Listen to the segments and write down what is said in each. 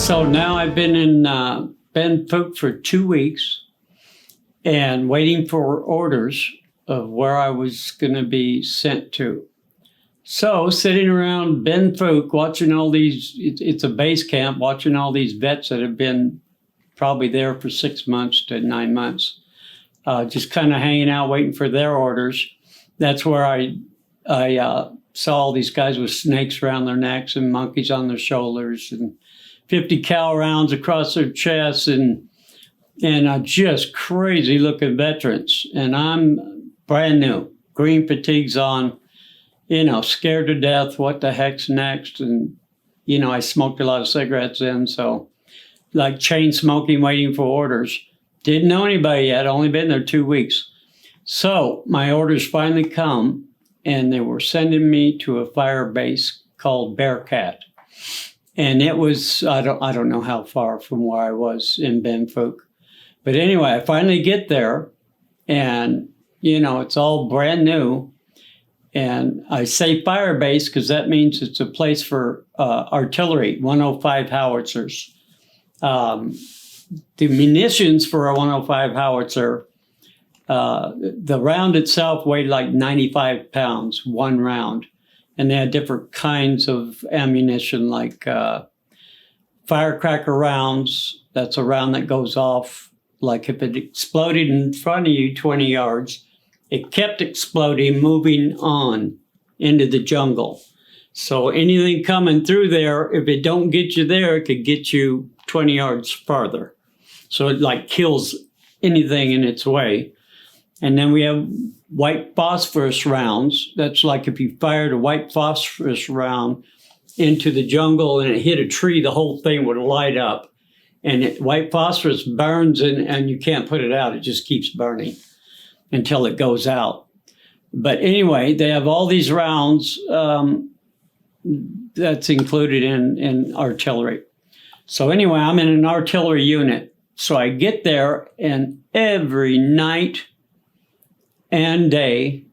So now I've been in Ben Phuc for 2 weeks and waiting for orders of where I was going to be sent to. So sitting around Ben Phuc watching all these, it's a base camp, watching all these vets that have been probably there for 6 months to 9 months, just kind of hanging out, waiting for their orders. That's where I saw all these guys with snakes around their necks and monkeys on their shoulders and 50 cal rounds across their chests and just crazy looking veterans. And I'm brand new, green fatigues on, scared to death. What the heck's next? And, I smoked a lot of cigarettes then. So like chain smoking, waiting for orders. Didn't know anybody yet. Only been there 2 weeks. So my orders finally come and they were sending me to a Firebase called Bearcat. And it was, I don't know how far from where I was in Ben Phuc. But anyway, I finally get there and, it's all brand new. And I say Firebase because that means it's a place for artillery, 105 howitzers. The munitions for a 105 howitzer, the round itself weighed like 95 pounds, one round. And they had different kinds of ammunition, like firecracker rounds. That's a round that goes off, like if it exploded in front of you 20 yards, it kept exploding, moving on into the jungle. So anything coming through there, if it don't get you there, it could get you 20 yards farther. So it like kills anything in its way. And then we have white phosphorus rounds. That's like if you fired a white phosphorus round into the jungle and it hit a tree, the whole thing would light up. And white phosphorus burns and you can't put it out. It just keeps burning until it goes out. But anyway, they have all these rounds that's included in artillery. So anyway, I'm in an artillery unit. So I get there and every night and day,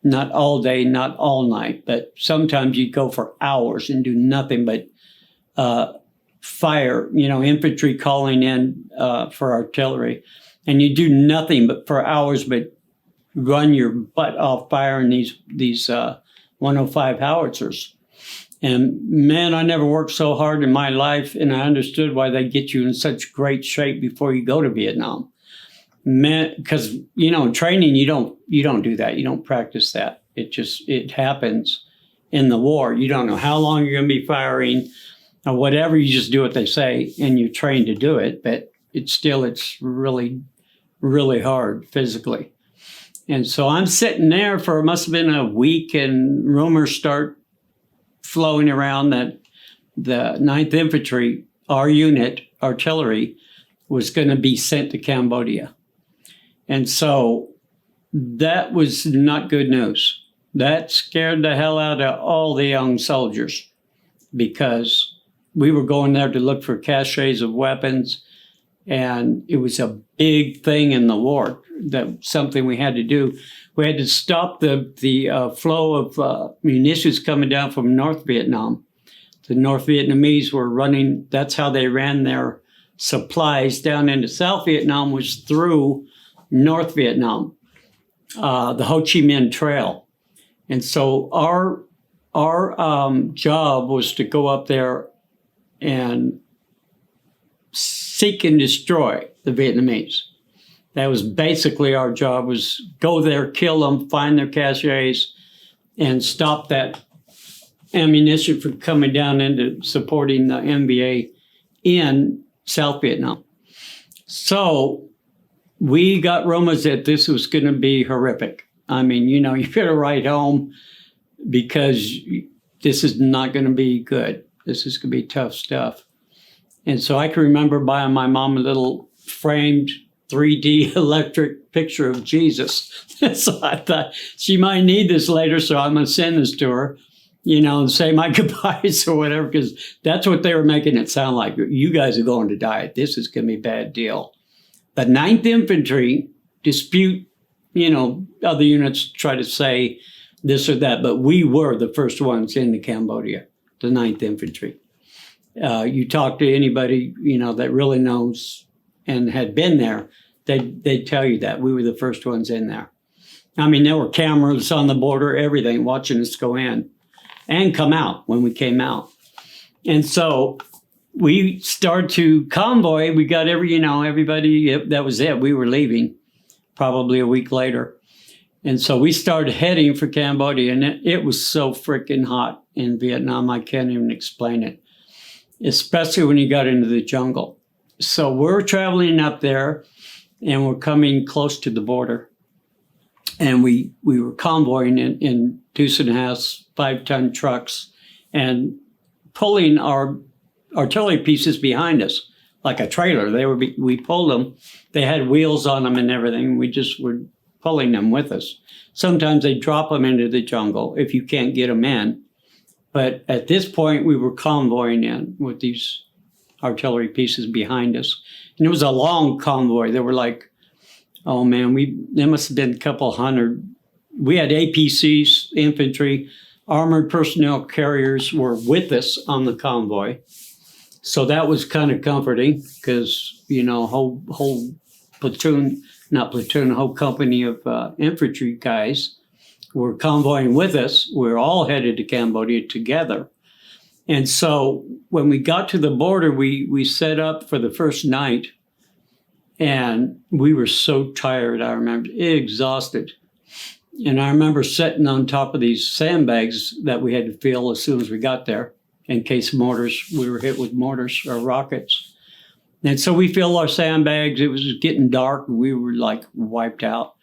not all day, not all night, but sometimes you'd go for hours and do nothing but fire, infantry calling in for artillery. And you do nothing but for hours but run your butt off firing these 105 howitzers. And man, I never worked so hard in my life, and I understood why they get you in such great shape before you go to Vietnam. Man, because in training you don't do that. You don't practice that. It happens in the war. You don't know how long you're going to be firing or whatever. You just do what they say, and you're trained to do it. But it's really, really hard physically. And so I'm sitting there for must have been a week, and rumors start flowing around that the 9th Infantry, our unit, artillery, was going to be sent to Cambodia. And so that was not good news. That scared the hell out of all the young soldiers because we were going there to look for caches of weapons. And it was a big thing in the war, that something we had to do. We had to stop the flow of munitions coming down from North Vietnam. The North Vietnamese were running, that's how they ran their supplies down into South Vietnam, was through North Vietnam, the Ho Chi Minh Trail. And so our job was to go up there and seek and destroy the Vietnamese. That was basically our job, was go there, kill them, find their caches, and stop that ammunition from coming down into supporting the NBA in South Vietnam. So we got rumors that this was going to be horrific. I mean, you better write home because this is not going to be good. This is going to be tough stuff. And so I can remember buying my mom a little framed 3D electric picture of Jesus. So I thought she might need this later, so I'm going to send this to her, and say my goodbyes or whatever, because that's what they were making it sound like. You guys are going to die. This is going to be a bad deal. The 9th Infantry dispute, other units try to say this or that, but we were the first ones into Cambodia, the 9th Infantry. You talk to anybody, that really knows and had been there, they'd tell you that we were the first ones in there. I mean, there were cameras on the border, everything, watching us go in and come out when we came out. And so we started to convoy. We got everybody, that was it. We were leaving probably a week later. And so we started heading for Cambodia, and it was so freaking hot in Vietnam. I can't even explain it, especially when you got into the jungle. So we're traveling up there, and we're coming close to the border. And we were convoying in deuce and a half 5-ton trucks and pulling our artillery pieces behind us like a trailer. We pulled them. They had wheels on them and everything. We just were pulling them with us. Sometimes they drop them into the jungle if you can't get them in. But at this point, we were convoying in with these artillery pieces behind us. And it was a long convoy. There were like, oh man, there must have been a couple hundred. We had APCs, infantry, armored personnel carriers were with us on the convoy. So that was kind of comforting because, whole platoon, not platoon, a whole company of infantry guys were convoying with us. We were all headed to Cambodia together. And so when we got to the border, we set up for the first night. And we were so tired, I remember, exhausted. And I remember sitting on top of these sandbags that we had to fill as soon as we got there, in case we were hit with mortars or rockets. And so we filled our sandbags. It was getting dark. We were like wiped out.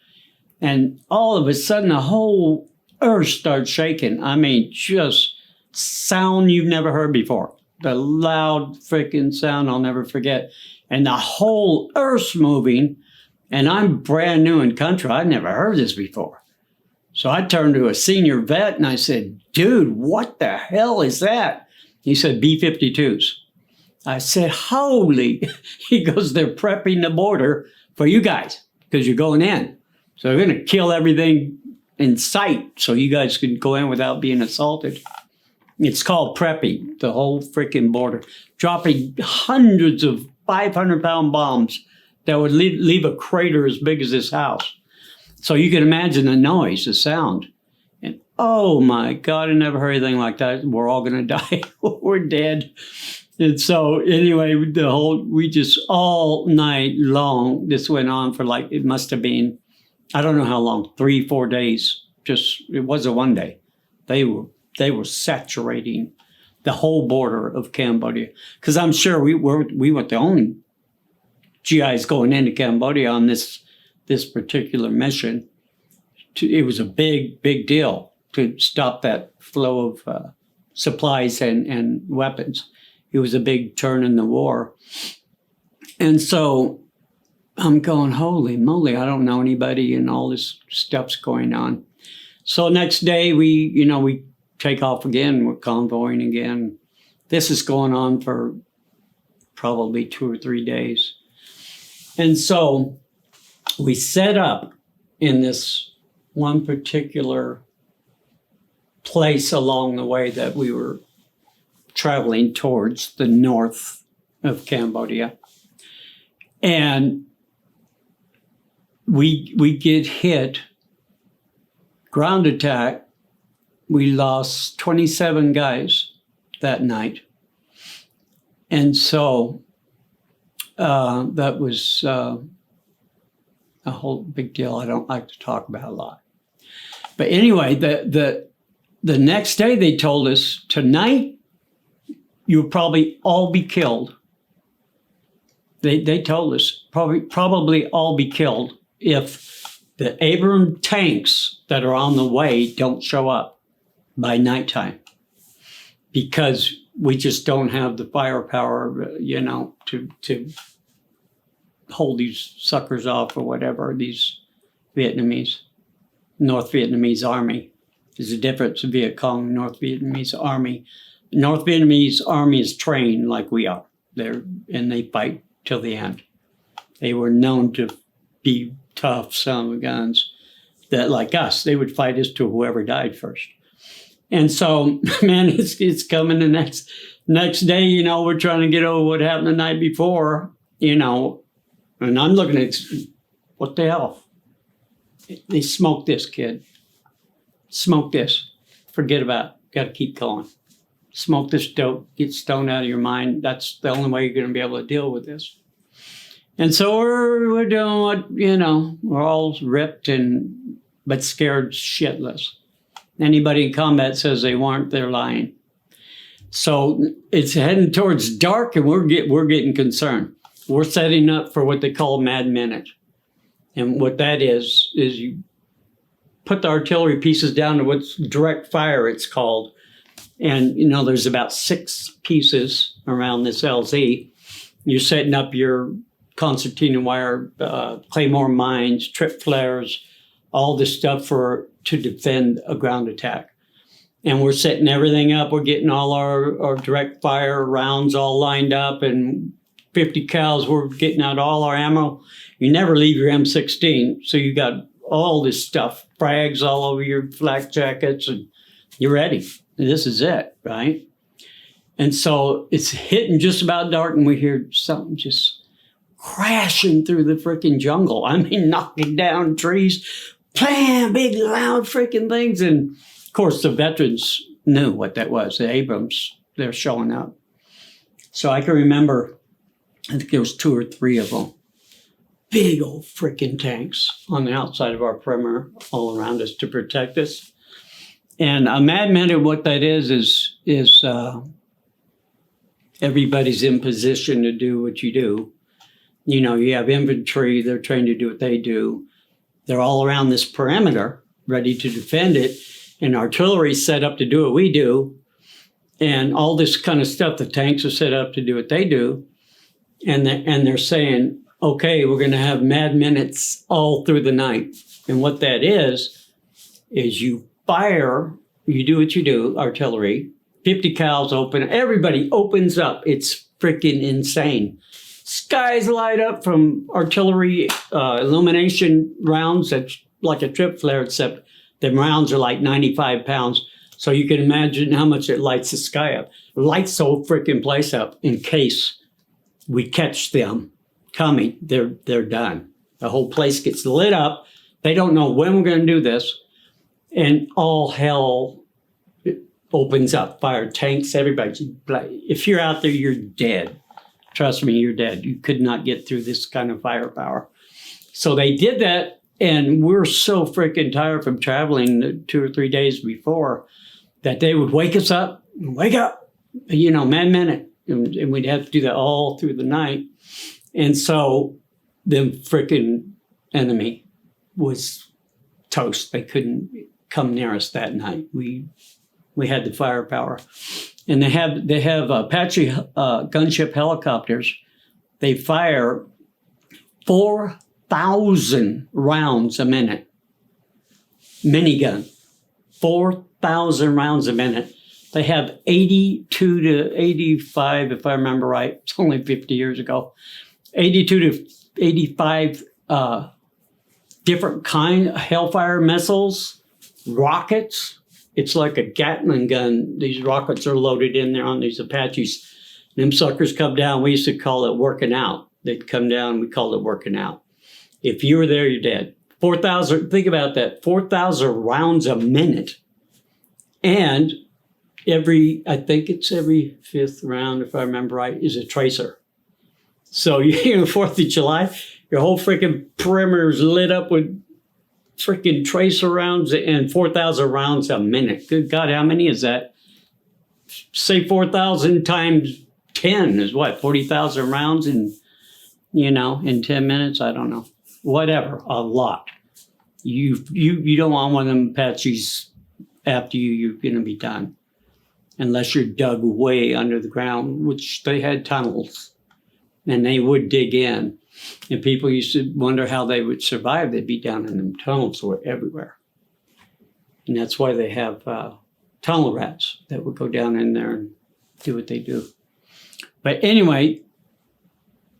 And all of a sudden, the whole earth started shaking. I mean, just sound you've never heard before. The loud freaking sound I'll never forget. And the whole earth's moving, and I'm brand new in country. I'd never heard this before. So I turned to a senior vet and I said, dude, what the hell is that? He said, B-52s. I said, holy. He goes, they're prepping the border for you guys because you're going in. So they're going to kill everything in sight so you guys can go in without being assaulted. It's called prepping, the whole freaking border, dropping hundreds of 500-pound bombs that would leave a crater as big as this house. So you can imagine the noise, the sound. And oh my God, I never heard anything like that. We're all going to die. We're dead. And so anyway, we just all night long, this went on for it must have been, I don't know how long, 3-4 days. It wasn't one day. They were saturating the whole border of Cambodia. Because I'm sure we weren't the only GIs going into Cambodia on this particular mission. It was a big, big deal to stop that flow of supplies and weapons. It was a big turn in the war. And so I'm going, holy moly, I don't know anybody and all this stuff's going on. So next day we take off again. We're convoying again. This is going on for probably 2 or 3 days. And so we set up in this one particular place along the way that we were traveling towards the north of Cambodia. And we get hit, ground attack. We lost 27 guys that night. And so that was a whole big deal I don't like to talk about a lot. But anyway, the next day they told us, tonight you'll probably all be killed. They told us probably all be killed if the Abrams tanks that are on the way don't show up by nighttime, because we just don't have the firepower, to hold these suckers off or whatever, these North Vietnamese army. There's a difference in Viet Cong, North Vietnamese army. North Vietnamese army is trained like we are. And they fight till the end. They were known to be tough son of guns that, like us, they would fight us to whoever died first. And so, man, it's coming the next day, you know, we're trying to get over what happened the night before, you know, and I'm looking at, what the hell? They smoked this, kid. Smoke this. Forget about it. Got to keep going. Smoke this dope. Get stoned out of your mind. That's the only way you're going to be able to deal with this. And so we're doing what, you know, we're all ripped but scared shitless. Anybody in combat says they weren't, they're lying. So it's heading towards dark, and we're getting concerned. We're setting up for what they call Mad Minute. And what that is you put the artillery pieces down to what's direct fire, it's called. And, you know, there's about 6 pieces around this LZ. You're setting up your concertina wire, claymore mines, trip flares, all this stuff to defend a ground attack. And we're setting everything up. We're getting all our direct fire rounds all lined up, and 50 cals. We're getting out all our ammo. You never leave your M16. So you got all this stuff, frags all over your flak jackets, and you're ready. This is it, right? And so it's hitting just about dark, and we hear something just crashing through the freaking jungle. I mean, knocking down trees, bam, big, loud freaking things. And of course, the veterans knew what that was. The Abrams, they're showing up. So I can remember, I think there was 2 or 3 of them. Big old freaking tanks on the outside of our perimeter all around us to protect us. And a Mad Minute, what that is everybody's in position to do what you do. You know, you have infantry, they're trained to do what they do. They're all around this perimeter, ready to defend it. And artillery set up to do what we do. And all this kind of stuff, the tanks are set up to do what they do. And they're saying, okay, we're going to have Mad Minutes all through the night. And what that is you fire, you do what you do, artillery, 50 cals open, everybody opens up. It's freaking insane. Skies light up from artillery illumination rounds. That's like a trip flare, except the rounds are like 95 pounds. So you can imagine how much it lights the sky up. Lights the whole freaking place up in case we catch them coming. They're done. The whole place gets lit up. They don't know when we're going to do this. And all hell opens up. Fire tanks, everybody. If you're out there, you're dead. Trust me, you're dead. You could not get through this kind of firepower. So they did that, and we're so freaking tired from traveling the 2 or 3 days before that they would wake us up, wake up, you know, Mad Minute. And we'd have to do that all through the night. And so the freaking enemy was toast. They couldn't come near us that night. We had the firepower. And they have Apache gunship helicopters. They fire 4,000 rounds a minute. Minigun. 4,000 rounds a minute. They have 82 to 85, if I remember right. It's only 50 years ago. 82 to 85 different kind of Hellfire missiles, rockets. It's like a Gatling gun. These rockets are loaded in there on these Apaches. Them suckers come down. We used to call it working out. They'd come down. We called it working out. If you were there, you're dead. 4,000. Think about that. 4,000 rounds a minute. And I think it's every 5th round, if I remember right, is a tracer. So you're 4th of July, your whole freaking perimeter is lit up with freaking tracer rounds and 4,000 rounds a minute. Good God, how many is that? Say 4,000 times 10 is what? 40,000 rounds in 10 minutes? I don't know. Whatever, a lot. You don't want one of them Apaches after you're going to be done. Unless you're dug way under the ground, which they had tunnels. And they would dig in. And people used to wonder how they would survive. They'd be down in them tunnels were everywhere. And that's why they have tunnel rats that would go down in there and do what they do. But anyway,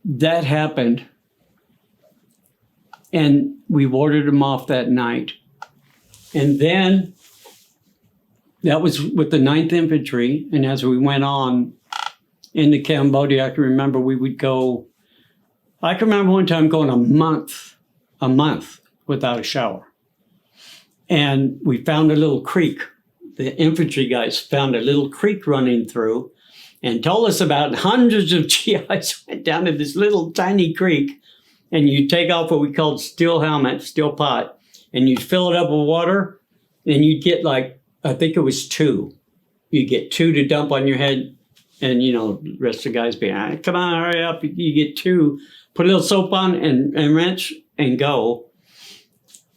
that happened. And we warded them off that night. And then that was with the 9th Infantry. And as we went on into Cambodia, I can remember we would go, I can remember one time going a month without a shower. And we found a little creek. The infantry guys found a little creek running through and told us about hundreds of GIs went down to this little tiny creek, and you take off what we called steel helmet, steel pot, and you'd fill it up with water, and you'd get like, I think it was 2. You get 2 to dump on your head, and the rest of the guys be, come on, hurry up. You get 2, put a little soap on and wrench and go.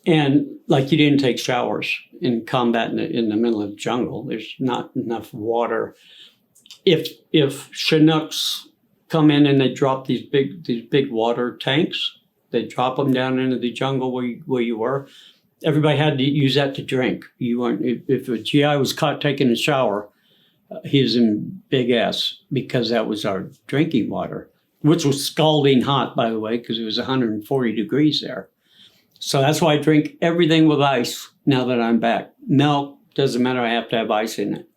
And like you didn't take showers in combat in the middle of the jungle. There's not enough water. If Chinooks come in and they drop these big water tanks, they drop them down into the jungle where you were. Everybody had to use that to drink. You weren't. If a GI was caught taking a shower, he was in big ass, because that was our drinking water, which was scalding hot, by the way, because it was 140 degrees there. So that's why I drink everything with ice now that I'm back. Milk, doesn't matter, I have to have ice in it.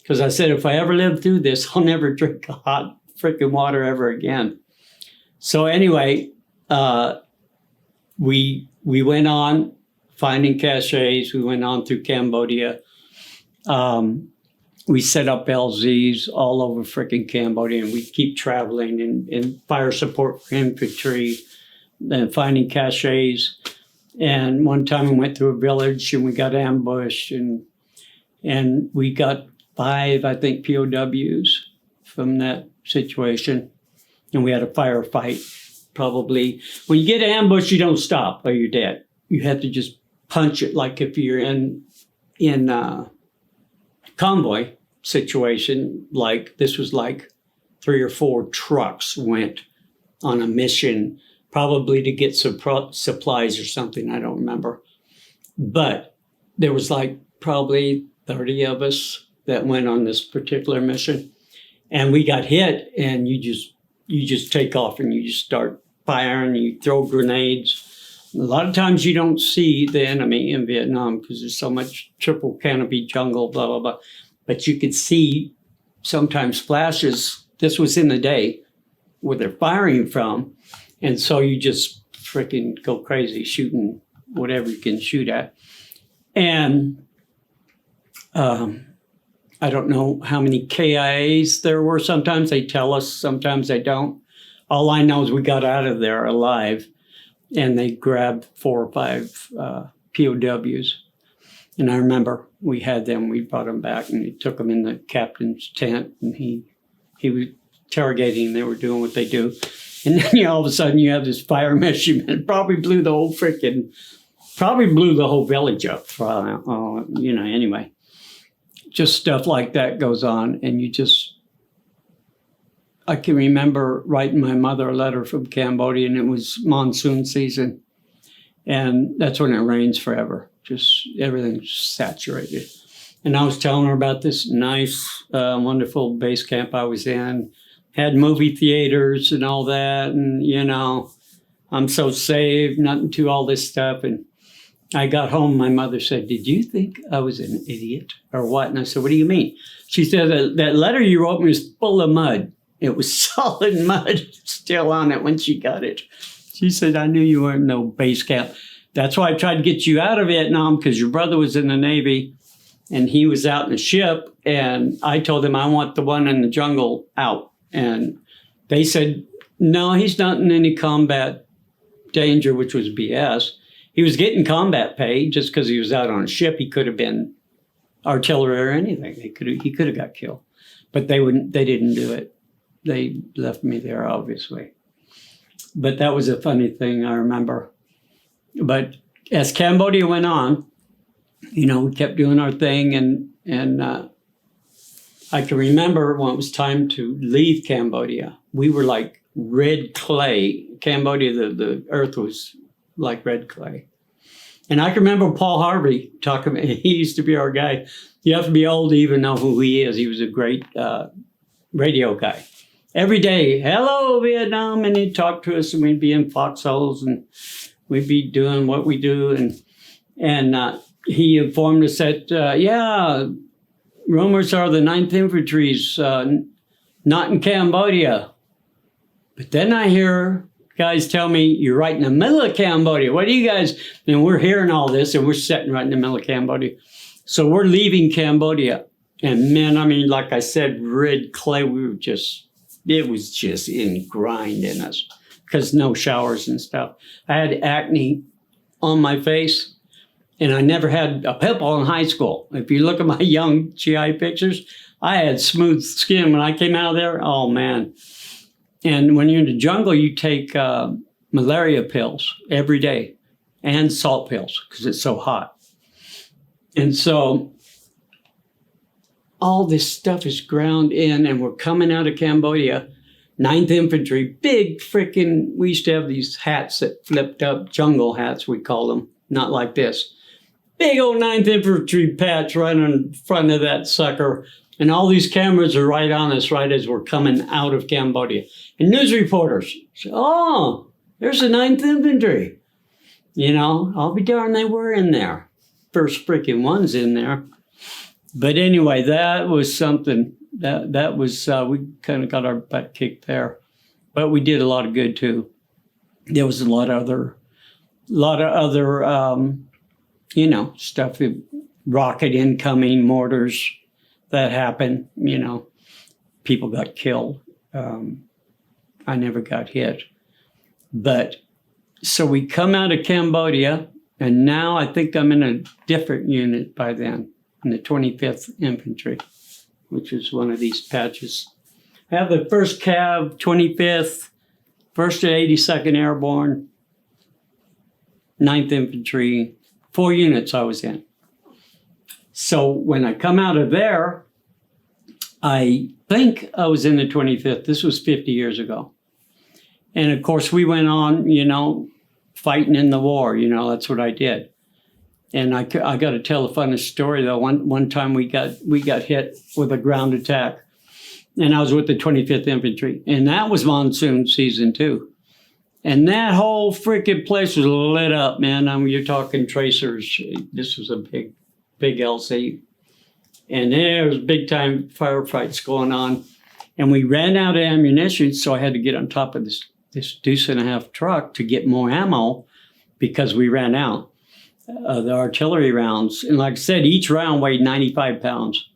Because I said, if I ever live through this, I'll never drink hot freaking water ever again. So anyway, we went on finding caches. We went on through Cambodia. We set up LZs all over freaking Cambodia, and we keep traveling and fire support for infantry, and finding caches. And one time we went through a village and we got ambushed, and we got 5, I think, POWs from that situation. And we had a firefight. Probably when you get ambushed, you don't stop or you're dead. You have to just punch it. Like if you're in convoy situation, like this was like 3 or 4 trucks went on a mission, probably to get some supplies or something. I don't remember. But there was like probably 30 of us that went on this particular mission. And we got hit, and you just take off and you just start firing, you throw grenades. A lot of times you don't see the enemy in Vietnam because there's so much triple canopy jungle, blah, blah, blah. But you could see sometimes flashes. This was in the day where they're firing from. And so you just freaking go crazy shooting whatever you can shoot at. And I don't know how many KIAs there were. Sometimes they tell us, sometimes they don't. All I know is we got out of there alive, and they grabbed 4 or 5 POWs. And I remember we had them, we brought them back, and we took them in the captain's tent, and he was interrogating, they were doing what they do. And then all of a sudden you have this fire measurement. Probably blew the whole village up. Anyway. Just stuff like that goes on, and I can remember writing my mother a letter from Cambodia, and it was monsoon season, and that's when it rains forever. Just everything's saturated. And I was telling her about this nice, wonderful base camp I was in, had movie theaters and all that, and I'm so saved, nothing to all this stuff. And I got home, my mother said, "Did you think I was an idiot or what?" And I said, "What do you mean?" She said, that letter you wrote me was full of mud. It was solid mud still on it when she got it. She said, "I knew you weren't no base camp." That's why I tried to get you out of Vietnam, because your brother was in the Navy and he was out in a ship. And I told him, I want the one in the jungle out. And they said, no, he's not in any combat danger, which was BS. He was getting combat pay just because he was out on a ship. He could have been artillery or anything. He could have got killed, but they didn't do it. They left me there, obviously. But that was a funny thing I remember. But as Cambodia went on, we kept doing our thing, and I can remember when it was time to leave Cambodia. We were like red clay. Cambodia, the earth was like red clay. And I can remember Paul Harvey talking. He used to be our guy. You have to be old to even know who he is. He was a great radio guy. Every day, hello, Vietnam, and he'd talk to us, and we'd be in foxholes, and we'd be doing what we do. And he informed us that, rumors are the 9th Infantry's not in Cambodia. But then I hear guys tell me, you're right in the middle of Cambodia. What do you guys, and we're hearing all this and we're sitting right in the middle of Cambodia. So we're leaving Cambodia. And man, I mean, like I said, red clay, it was just in grind in us because no showers and stuff. I had acne on my face and I never had a pimple in high school. If you look at my young GI pictures, I had smooth skin when I came out of there. Oh man. And when you're in the jungle, you take malaria pills every day and salt pills because it's so hot. And so all this stuff is ground in, and we're coming out of Cambodia, 9th Infantry, big freaking, we used to have these hats that flipped up, jungle hats, we call them, not like this. Big old 9th Infantry patch right in front of that sucker. And all these cameras are right on us right as we're coming out of Cambodia. And news reporters say, oh, there's the 9th Infantry. You know, I'll be darned, they were in there. First freaking ones in there. But anyway, that was something. That was, we kind of got our butt kicked there. But we did a lot of good too. There was a lot of other, you know, stuff, rocket incoming, mortars. That happened, you know, people got killed. I never got hit. But so we come out of Cambodia, and now I think I'm in a different unit by then, in the 25th Infantry, which is one of these patches. I have the 1st Cav, 25th, 1st and 82nd Airborne, 9th Infantry, 4 units I was in. So when I come out of there, I think I was in the 25th. This was 50 years ago. And of course, we went on, you know, fighting in the war. You know, that's what I did. And I got to tell a funny story, though. One time we got hit with a ground attack. And I was with the 25th Infantry. And that was monsoon season, too. And that whole freaking place was lit up, man. I mean, you're talking tracers. This was a big LC. And there was big time firefights going on. And we ran out of ammunition, so I had to get on top of this deuce and a half truck to get more ammo because we ran out of the artillery rounds. And like I said, each round weighed 95 pounds.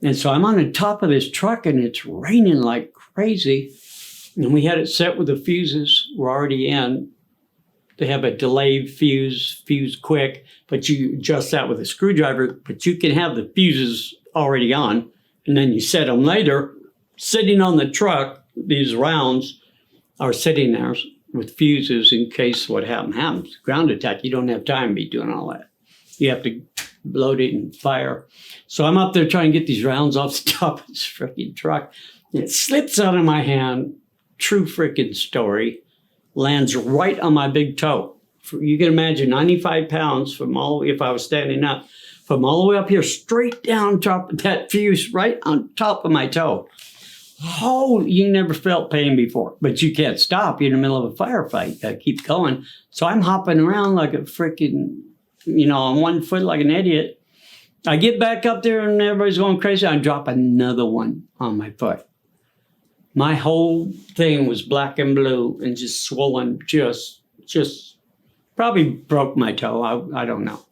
And so I'm on the top of this truck and it's raining like crazy. And we had it set with the fuses were already in. They have a delayed fuse quick, but you adjust that with a screwdriver, but you can have the fuses already on, and then you set them later. Sitting on the truck, these rounds are sitting there with fuses in case what happens. Ground attack, you don't have time to be doing all that. You have to load it and fire. So I'm up there trying to get these rounds off the top of this freaking truck. And it slips out of my hand. True freaking story. Lands right on my big toe. You can imagine 95 pounds from all, if I was standing up, from all the way up here, straight down top of that fuse, right on top of my toe. Oh, you never felt pain before, but you can't stop. You're in the middle of a firefight. You gotta keep going. So I'm hopping around like a freaking, you know, on one foot like an idiot. I get back up there and everybody's going crazy. I drop another one on my foot. My whole thing was black and blue and just swollen, just probably broke my toe. I don't know.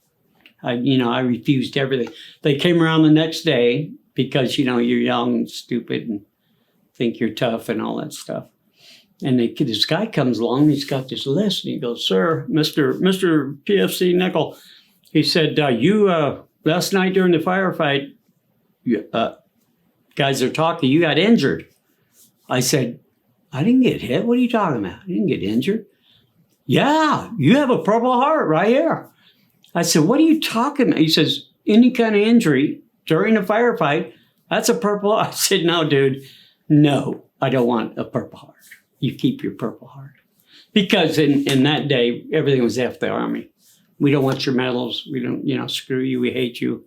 I refused everything. They came around the next day because, you know, you're young and stupid and think you're tough and all that stuff. And this guy comes along, he's got this list and he goes, sir, Mr. PFC Nickell, he said, last night during the firefight, guys are talking, you got injured. I said, I didn't get hit. What are you talking about? I didn't get injured. Yeah, you have a Purple Heart right here. I said, what are you talking about? He says, any kind of injury during a firefight, that's a Purple Heart. I said, no, dude, no, I don't want a Purple Heart. You keep your Purple Heart. Because in that day, everything was F the Army. We don't want your medals. We don't, screw you. We hate you.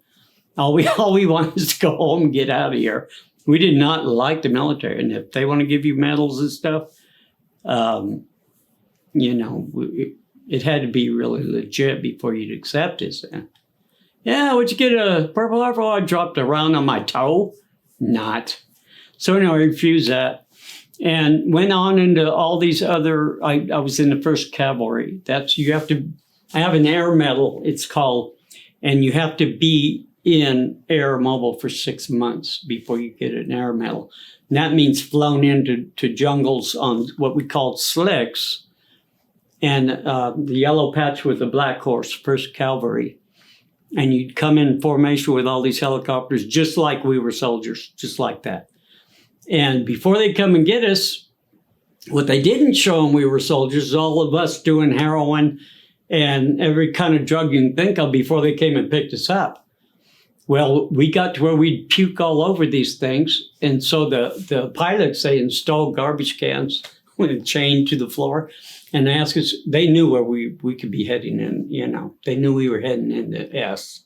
All we want is to go home and get out of here. We did not like the military. And if they want to give you medals and stuff, it had to be really legit before you'd accept it. Yeah, would you get a Purple Heart? Oh, I dropped a round on my toe. Not. So anyway, I refused that. And went on into all these other, I was in the 1st Cavalry. You have to have an air medal, it's called, and you have to be in air mobile for 6 months before you get an air medal. And that means flown into jungles on what we called slicks, and the yellow patch with the black horse, 1st Cavalry. And you'd come in formation with all these helicopters, just like we were soldiers, just like that. And before they come and get us, what they didn't show them we were soldiers is all of us doing heroin and every kind of drug you can think of before they came and picked us up. Well, we got to where we'd puke all over these things. And so the pilots, they installed garbage cans with a chain to the floor and asked us, they knew where we could be heading in, They knew we were heading into S.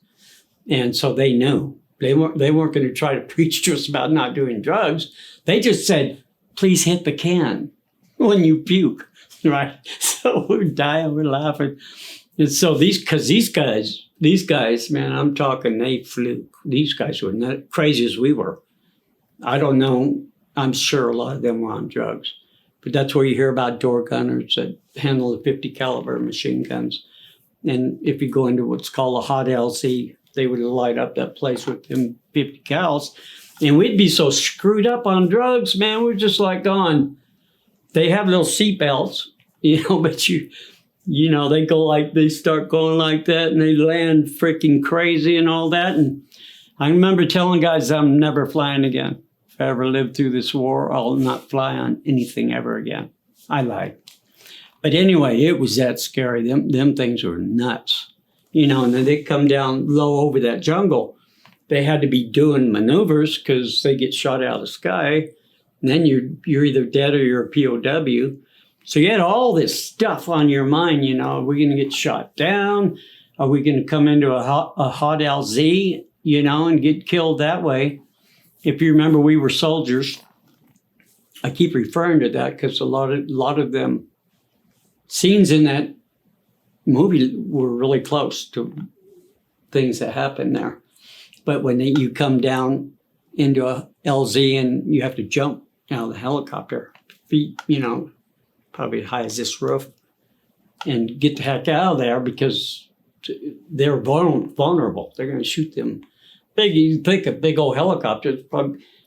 And so they knew. They weren't going to try to preach to us about not doing drugs. They just said, please hit the can when you puke, right? So we're dying, we're laughing. And so these guys, man, I'm talking, they flew. These guys were not crazy as we were. I don't know. I'm sure a lot of them were on drugs. But that's where you hear about door gunners that handle the 50 caliber machine guns. And if you go into what's called a hot LZ, they would light up that place with them 50 cals. And we'd be so screwed up on drugs, man. We're just like gone. They have little seatbelts, but they start going like that and they land freaking crazy and all that. And I remember telling guys, I'm never flying again. If I ever live through this war, I'll not fly on anything ever again. I lied. But anyway, it was that scary. Them things were nuts. And then they come down low over that jungle. They had to be doing maneuvers because they get shot out of the sky. And then you're either dead or you're a POW. So you had all this stuff on your mind, Are we going to get shot down? Are we going to come into a hot LZ, and get killed that way? If you remember, we were soldiers. I keep referring to that because a lot of them scenes in that movie were really close to things that happened there. But when you come down into a LZ and you have to jump out of the helicopter, feet, probably as high as this roof, and get the heck out of there because they're vulnerable. They're going to shoot them. You think a big old helicopter,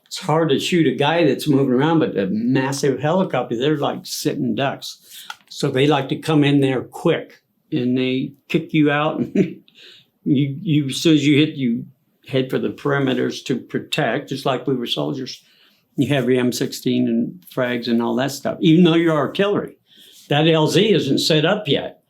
it's hard to shoot a guy that's moving around, but a massive helicopter, they're like sitting ducks. So they like to come in there quick and they kick you out. And you as soon as you hit, you head for the perimeters to protect, just like we were soldiers. You have your M16 and frags and all that stuff, even though you're artillery. That LZ isn't set up yet.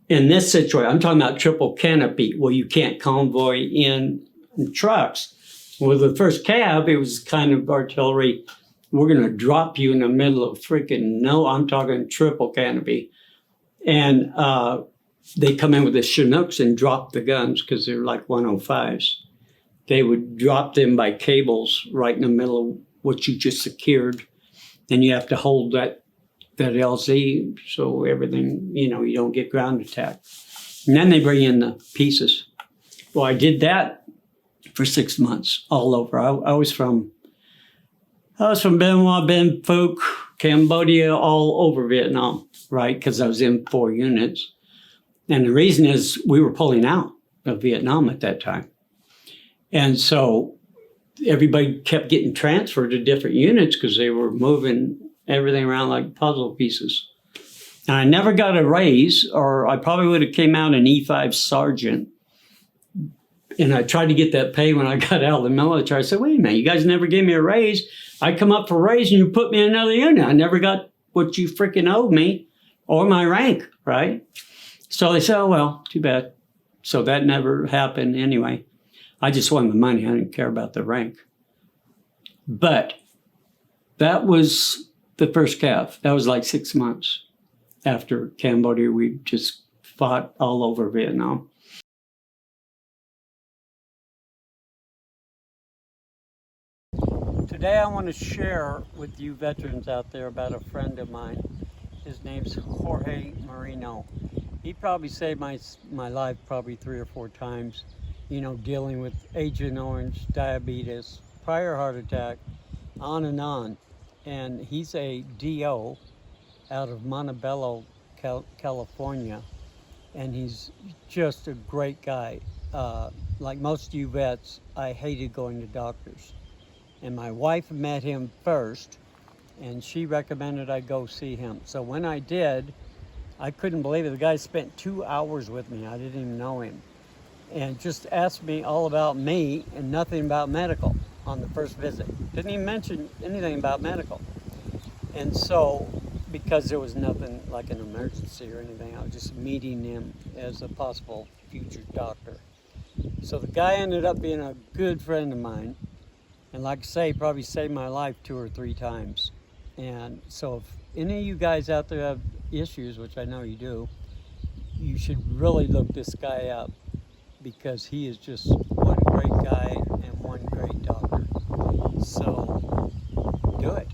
In this situation, I'm talking about triple canopy, where you can't convoy in trucks. With the 1st Cav, it was kind of artillery. We're going to drop you in the middle of I'm talking triple canopy. And they come in with the Chinooks and drop the guns because they're like 105s. They would drop them by cables right in the middle of what you just secured. And you have to hold that LZ so everything, you don't get ground attack. And then they bring in the pieces. Well, I did that for 6 months all over. I was from Ben Hoa, Ben Phuc, Cambodia, all over Vietnam, right? Because I was in 4 units. And the reason is we were pulling out of Vietnam at that time. And so everybody kept getting transferred to different units because they were moving everything around like puzzle pieces. And I never got a raise, or I probably would have came out an E5 sergeant. And I tried to get that pay when I got out of the military. I said, wait a minute, you guys never gave me a raise. I come up for a raise and you put me in another unit. I never got what you freaking owed me or my rank, right? So they said, oh, well, too bad. So that never happened anyway. I just wanted the money. I didn't care about the rank. But that was the 1st Cav. That was like 6 months after Cambodia. We just fought all over Vietnam. Today I want to share with you veterans out there about a friend of mine. His name's Jorge Marino. He probably saved my life probably 3 or 4 times. dealing with Agent Orange, diabetes, prior heart attack, on and on. And he's a DO out of Montebello, California, and he's just a great guy. Like most of you vets, I hated going to doctors. And my wife met him first, and she recommended I go see him. So when I did, I couldn't believe it. The guy spent 2 hours with me. I didn't even know him. And just asked me all about me and nothing about medical on the first visit. Didn't even mention anything about medical. And so, because there was nothing like an emergency or anything, I was just meeting him as a possible future doctor. So the guy ended up being a good friend of mine. And like I say, probably saved my life 2 or 3 times. And so if any of you guys out there have issues, which I know you do, you should really look this guy up, because he is just one great guy and one great doctor. So do it.